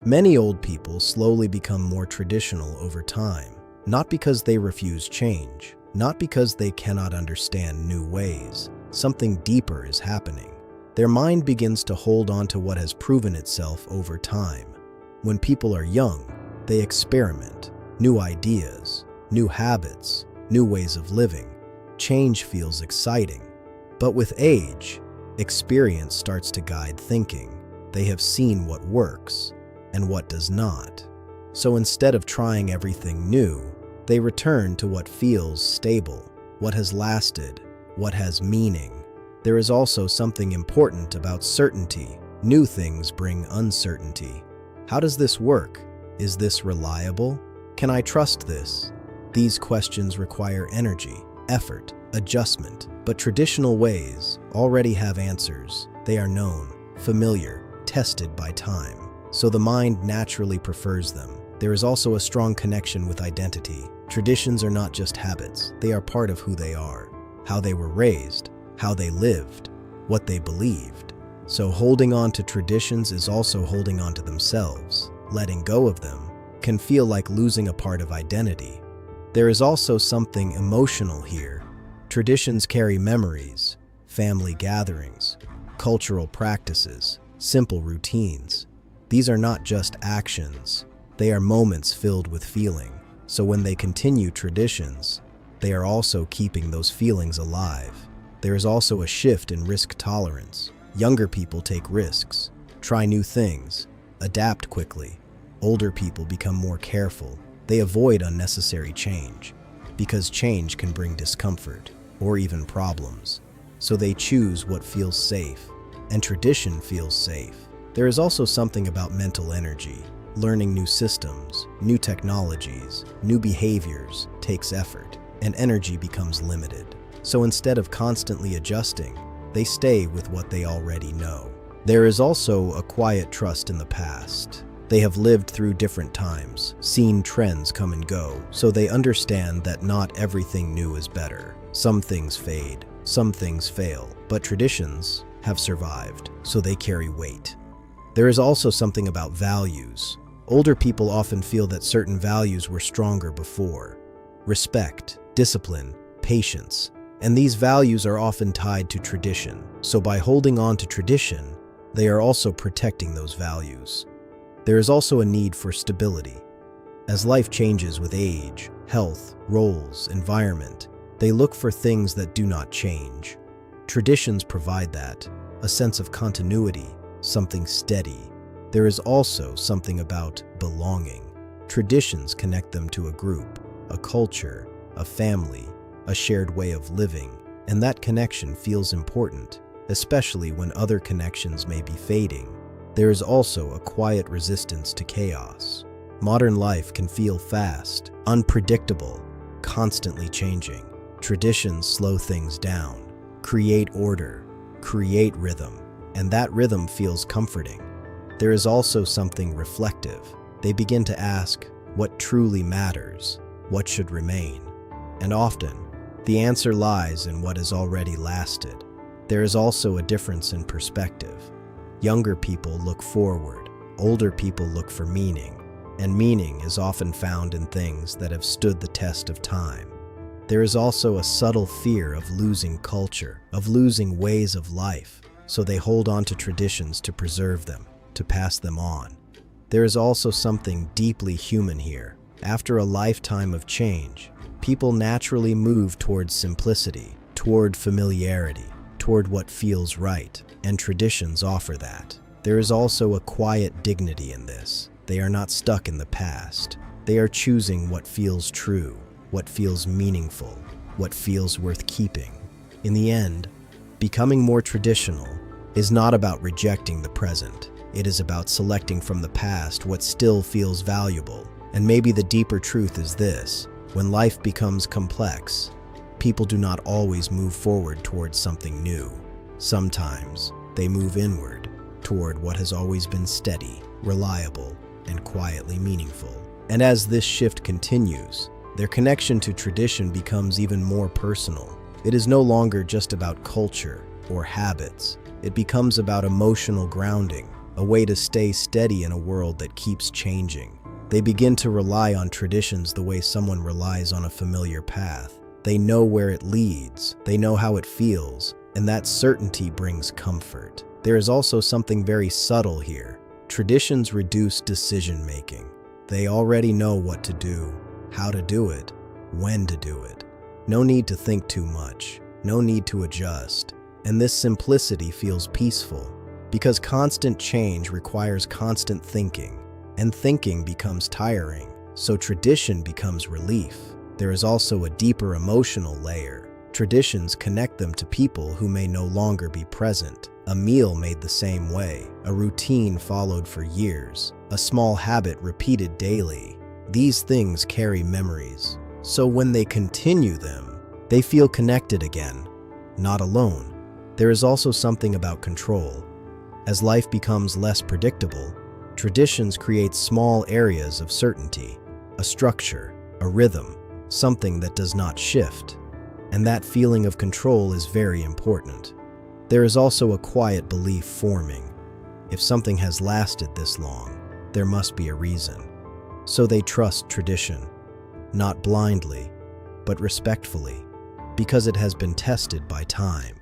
Many old people slowly become more traditional over time, not because they refuse change, not because they cannot understand new ways. Something deeper is happening. Their mind begins to hold on to what has proven itself over time. When people are young, they experiment, new ideas, new habits, new ways of living. Change feels exciting. But with age, experience starts to guide thinking. They have seen what works and what does not. So instead of trying everything new, they return to what feels stable, what has lasted, what has meaning. There is also something important about certainty. New things bring uncertainty. How does this work? Is this reliable? Can I trust this? These questions require energy, effort, adjustment, but traditional ways already have answers. They are known, familiar, tested by time. So the mind naturally prefers them. There is also a strong connection with identity. Traditions are not just habits, they are part of who they are, how they were raised, how they lived, what they believed. So holding on to traditions is also holding on to themselves. Letting go of them can feel like losing a part of identity. There is also something emotional here. Traditions carry memories, family gatherings, cultural practices, simple routines. These are not just actions, they are moments filled with feeling. So when they continue traditions, they are also keeping those feelings alive. There is also a shift in risk tolerance. Younger people take risks, try new things, adapt quickly. Older people become more careful. They avoid unnecessary change, because change can bring discomfort or even problems. So they choose what feels safe, and tradition feels safe. There is also something about mental energy. Learning new systems, new technologies, new behaviors takes effort, and energy becomes limited. So instead of constantly adjusting, they stay with what they already know. There is also a quiet trust in the past. They have lived through different times, seen trends come and go, so they understand that not everything new is better. Some things fade, some things fail, but traditions have survived, so they carry weight. There is also something about values. Older people often feel that certain values were stronger before. Respect, discipline, patience, and these values are often tied to tradition. So by holding on to tradition, they are also protecting those values. There is also a need for stability. As life changes with age, health, roles, environment, they look for things that do not change. Traditions provide that, a sense of continuity, something steady. There is also something about belonging. Traditions connect them to a group, a culture, a family, a shared way of living, and that connection feels important, especially when other connections may be fading. There is also a quiet resistance to chaos. Modern life can feel fast, unpredictable, constantly changing. Traditions slow things down, create order, create rhythm, and that rhythm feels comforting. There is also something reflective. They begin to ask, what truly matters? What should remain? And often, the answer lies in what has already lasted. There is also a difference in perspective. Younger people look forward, older people look for meaning, and meaning is often found in things that have stood the test of time. There is also a subtle fear of losing culture, of losing ways of life, so they hold on to traditions to preserve them, to pass them on. There is also something deeply human here. After a lifetime of change, people naturally move towards simplicity, toward familiarity, toward what feels right, and traditions offer that. There is also a quiet dignity in this. They are not stuck in the past. They are choosing what feels true, what feels meaningful, what feels worth keeping. In the end, becoming more traditional is not about rejecting the present. It is about selecting from the past what still feels valuable. And maybe the deeper truth is this: when life becomes complex, people do not always move forward towards something new. Sometimes they move inward, toward what has always been steady, reliable, and quietly meaningful. And as this shift continues, their connection to tradition becomes even more personal. It is no longer just about culture or habits. It becomes about emotional grounding, a way to stay steady in a world that keeps changing. They begin to rely on traditions the way someone relies on a familiar path. They know where it leads, they know how it feels, and that certainty brings comfort. There is also something very subtle here. Traditions reduce decision-making. They already know what to do, how to do it, when to do it. No need to think too much, no need to adjust. And this simplicity feels peaceful, because constant change requires constant thinking, and thinking becomes tiring, so tradition becomes relief. There is also a deeper emotional layer. Traditions connect them to people who may no longer be present. A meal made the same way, a routine followed for years, a small habit repeated daily. These things carry memories, so when they continue them, they feel connected again, not alone. There is also something about control. As life becomes less predictable, traditions create small areas of certainty, a structure, a rhythm, something that does not shift. And that feeling of control is very important. There is also a quiet belief forming. If something has lasted this long, there must be a reason. So they trust tradition, not blindly, but respectfully, because it has been tested by time.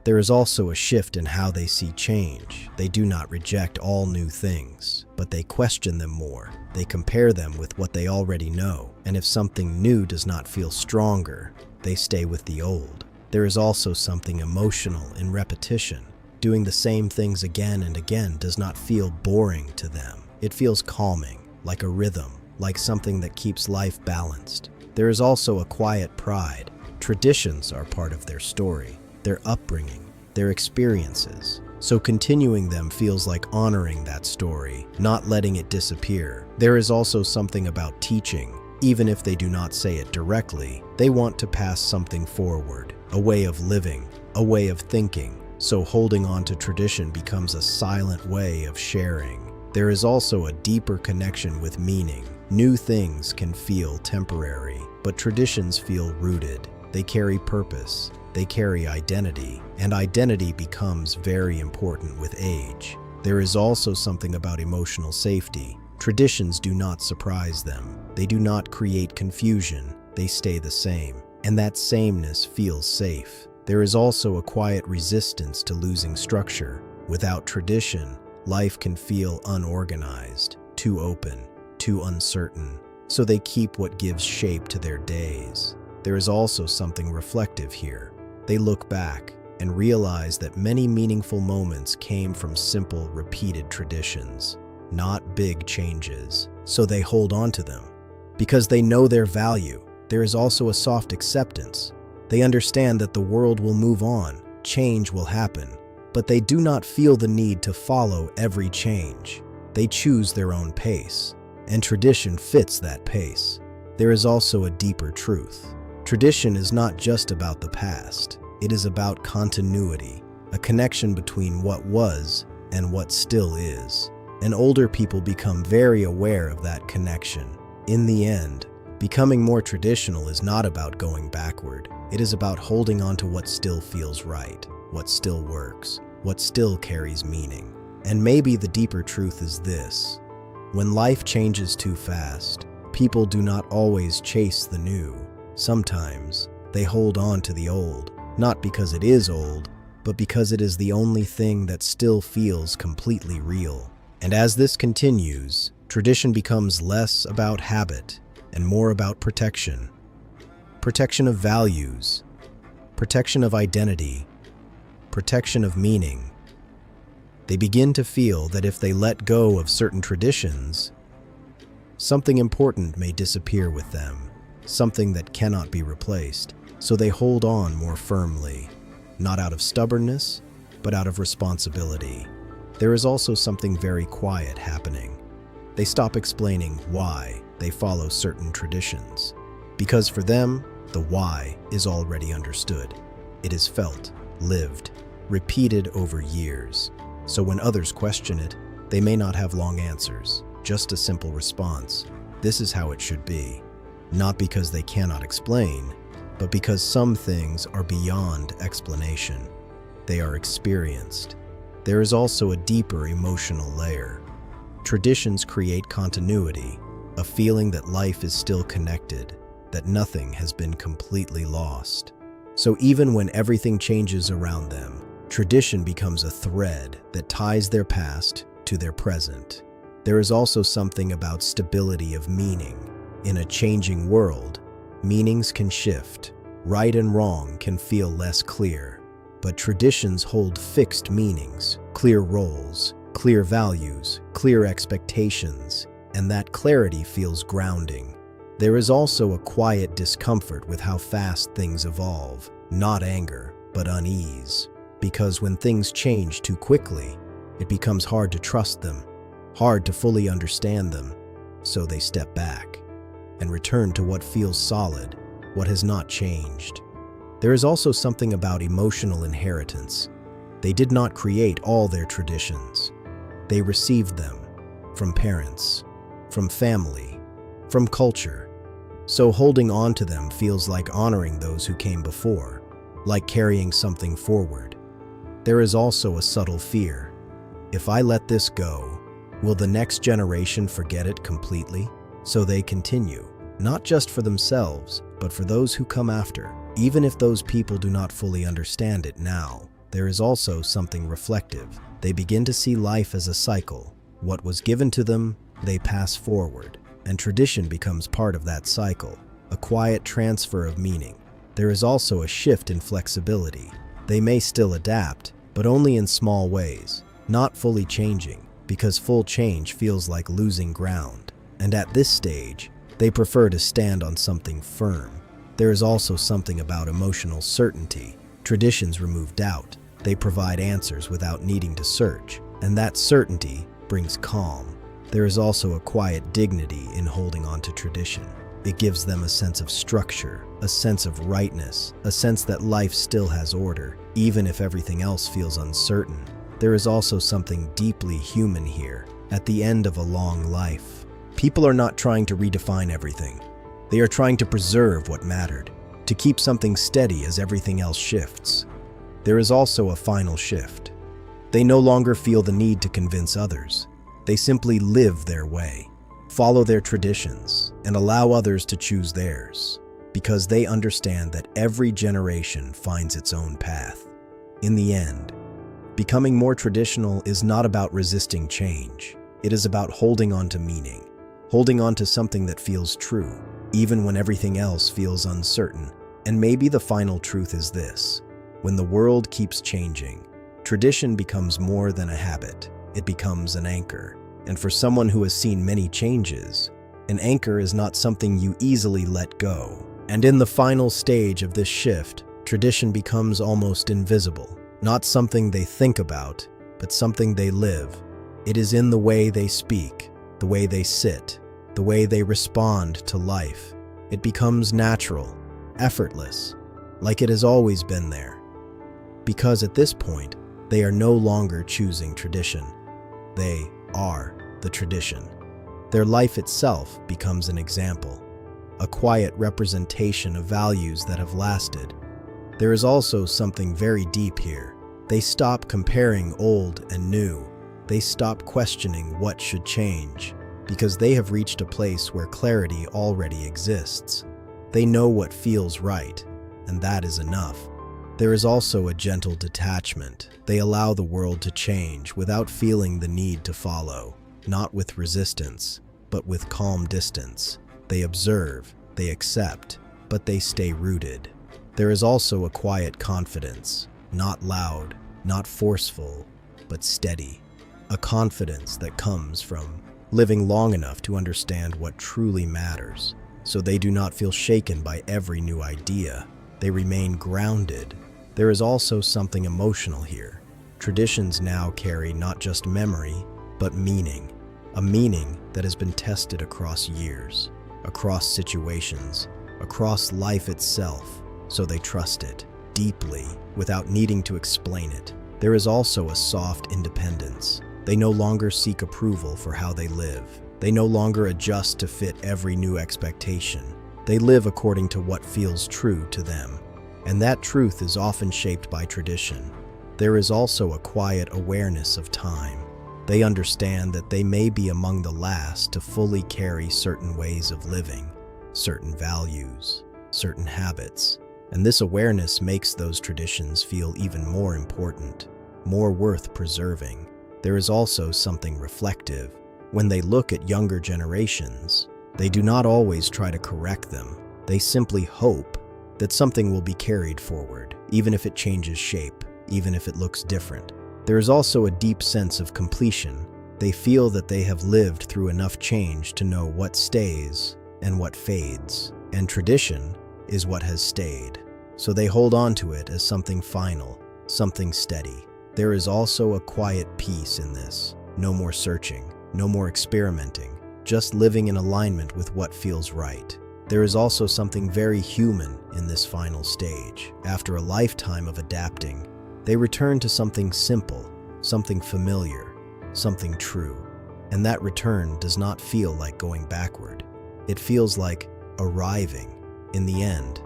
There is also a shift in how they see change. They do not reject all new things, but they question them more. They compare them with what they already know, and if something new does not feel stronger, they stay with the old. There is also something emotional in repetition. Doing the same things again and again does not feel boring to them. It feels calming, like a rhythm, like something that keeps life balanced. There is also a quiet pride. Traditions are part of their story, their upbringing, their experiences. So continuing them feels like honoring that story, not letting it disappear. There is also something about teaching. Even if they do not say it directly, they want to pass something forward, a way of living, a way of thinking. So holding on to tradition becomes a silent way of sharing. There is also a deeper connection with meaning. New things can feel temporary, but traditions feel rooted. They carry purpose. They carry identity, and identity becomes very important with age. There is also something about emotional safety. Traditions do not surprise them. They do not create confusion. They stay the same, and that sameness feels safe. There is also a quiet resistance to losing structure. Without tradition, life can feel unorganized, too open, too uncertain. So they keep what gives shape to their days. There is also something reflective here. They look back and realize that many meaningful moments came from simple, repeated traditions, not big changes. So they hold on to them because they know their value. There is also a soft acceptance. They understand that the world will move on, change will happen, but they do not feel the need to follow every change. They choose their own pace, and tradition fits that pace. There is also a deeper truth. Tradition is not just about the past. It is about continuity, a connection between what was and what still is. And older people become very aware of that connection. In the end, becoming more traditional is not about going backward. It is about holding on to what still feels right, what still works, what still carries meaning. And maybe the deeper truth is this: when life changes too fast, people do not always chase the new. Sometimes they hold on to the old, not because it is old, but because it is the only thing that still feels completely real. And as this continues, tradition becomes less about habit and more about protection. Protection of values, protection of identity, protection of meaning. They begin to feel that if they let go of certain traditions, something important may disappear with them, something that cannot be replaced. So they hold on more firmly, not out of stubbornness, but out of responsibility. There is also something very quiet happening. They stop explaining why they follow certain traditions, because for them, the why is already understood. It is felt, lived, repeated over years. So when others question it, they may not have long answers, just a simple response. This is how it should be. Not because they cannot explain, but because some things are beyond explanation. They are experienced. there is also a deeper emotional layer. Traditions create continuity, a feeling that life is still connected, that nothing has been completely lost. So even when everything changes around them, tradition becomes a thread that ties their past to their present. There is also something about stability of meaning. In a changing world, meanings can shift. Right and wrong can feel less clear. But traditions hold fixed meanings, clear roles, clear values, clear expectations, and that clarity feels grounding. There is also a quiet discomfort with how fast things evolve, not anger, but unease. Because when things change too quickly, it becomes hard to trust them, hard to fully understand them. So they step back and return to what feels solid, what has not changed. There is also something about emotional inheritance. They did not create all their traditions. They received them from parents, from family, from culture. So holding on to them feels like honoring those who came before, like carrying something forward. There is also a subtle fear. If I let this go, will the next generation forget it completely? So they continue, not just for themselves, but for those who come after. Even if those people do not fully understand it now, there is also something reflective. They begin to see life as a cycle. What was given to them, they pass forward, and tradition becomes part of that cycle, a quiet transfer of meaning. There is also a shift in flexibility. They may still adapt, but only in small ways, not fully changing, because full change feels like losing ground. And at this stage, they prefer to stand on something firm. There is also something about emotional certainty. Traditions remove doubt. They provide answers without needing to search, and that certainty brings calm. There is also a quiet dignity in holding on to tradition. It gives them a sense of structure, a sense of rightness, a sense that life still has order, even if everything else feels uncertain. There is also something deeply human here. At the end of a long life, people are not trying to redefine everything. They are trying to preserve what mattered, to keep something steady as everything else shifts. There is also a final shift. They no longer feel the need to convince others. They simply live their way, follow their traditions, and allow others to choose theirs, because they understand that every generation finds its own path. In the end, becoming more traditional is not about resisting change. It is about holding on to meaning, holding on to something that feels true, even when everything else feels uncertain. And maybe the final truth is this: when the world keeps changing, tradition becomes more than a habit. It becomes an anchor. And for someone who has seen many changes, an anchor is not something you easily let go. And in the final stage of this shift, tradition becomes almost invisible. Not something they think about, but something they live. It is in the way they speak, the way they sit, the way they respond to life. It becomes natural, effortless, like it has always been there. Because at this point, they are no longer choosing tradition. They are the tradition. Their life itself becomes an example, a quiet representation of values that have lasted. There is also something very deep here. They stop comparing old and new. They stop questioning what should change, because they have reached a place where clarity already exists. They know what feels right, and that is enough. There is also a gentle detachment. They allow the world to change without feeling the need to follow, not with resistance, but with calm distance. They observe, they accept, but they stay rooted. There is also a quiet confidence, not loud, not forceful, but steady. A confidence that comes from living long enough to understand what truly matters, so they do not feel shaken by every new idea. They remain grounded. There is also something emotional here. Traditions now carry not just memory, but meaning. A meaning that has been tested across years, across situations, across life itself, so they trust it deeply without needing to explain it. There is also a soft independence. They no longer seek approval for how they live. They no longer adjust to fit every new expectation. They live according to what feels true to them. And that truth is often shaped by tradition. there is also a quiet awareness of time. They understand that they may be among the last to fully carry certain ways of living, certain values, certain habits, and this awareness makes those traditions feel even more important, more worth preserving. There is also something reflective. When they look at younger generations, they do not always try to correct them. They simply hope that something will be carried forward, even if it changes shape, even if it looks different. There is also a deep sense of completion. They feel that they have lived through enough change to know what stays and what fades, and tradition is what has stayed. So they hold on to it as something final, something steady. There is also a quiet peace in this. No more searching, no more experimenting, just living in alignment with what feels right. There is also something very human in this final stage. After a lifetime of adapting, they return to something simple, something familiar, something true. And that return does not feel like going backward. It feels like arriving. In the end,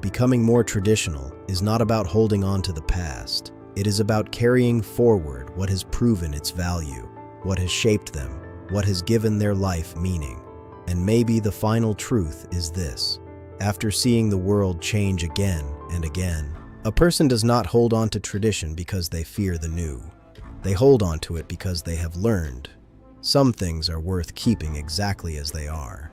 becoming more traditional is not about holding on to the past. It is about carrying forward what has proven its value, what has shaped them, what has given their life meaning. And maybe the final truth is this: after seeing the world change again and again, a person does not hold on to tradition because they fear the new. They hold on to it because they have learned some things are worth keeping exactly as they are.